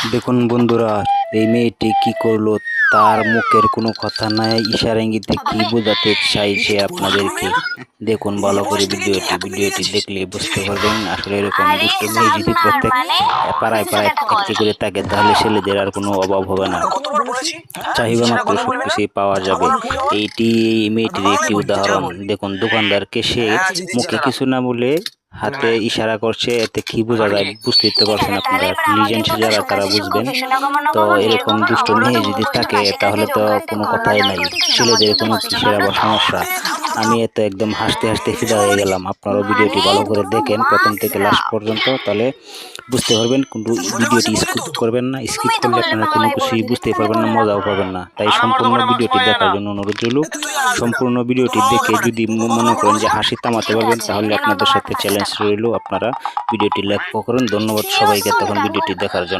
দেখুন বন্ধুরা, এই মেয়েটি কি করলো, তার মুখের কোনো কথা নাই, ইশারা ইঙ্গিতে কি বোঝাতে চাইছে আপনাদেরকে। দেখুন ভালো করে ভিডিওটি দেখলে বুঝতে পারবেন। আসলে এরকম দুষ্ট মেয়ে যদি প্রত্যেক পাড়ায় পাড়ায় একটি করে থাকে, তাহলে ছেলেদের আর কোনো অভাব হবে না, চাহিদা মাত্র সবকিছুই পাওয়া যাবে। এইটি এই মেয়েটির একটি উদাহরণ। দেখুন দোকানদারকে সে মুখে কিছু না বলে হাতে ইশারা করছে, এতে কি বোঝা যায় বুঝতেই তো পারছেন আপনারা, লিজেন্ড যারা তারা বুঝবেন। তো এরকম দুষ্ট মেয়ে যদি থাকে তাহলে তো কোনো কথাই নাই, ছেলেদের কোনো কিসের আবার সমস্যা। আমি এতে একদম হাসতে হাসতে ফিদা হয়ে গেলাম। আপনারাও ভিডিওটি ভালো করে দেখেন প্রথম থেকে লাস্ট পর্যন্ত, তাহলে বুঝতে পারবেন। কিন্তু ভিডিওটি স্কিপ করবেন না, স্কিপ করলে আপনারা কোনো কিছুই বুঝতেই পারবেন না, মজাও পাবেন না। তাই সম্পূর্ণ ভিডিওটি দেখার জন্য অনুরোধ রইল। সম্পূর্ণ ভিডিওটি দেখে যদি মনে করেন যে হাসি থামাতে পারবেন, তাহলে আপনাদের সাথে চ্যালেঞ্জ রইল, আপনারা ভিডিওটি লাইক করুন। ধন্যবাদ সবাইকে তখন ভিডিওটি দেখার জন্য।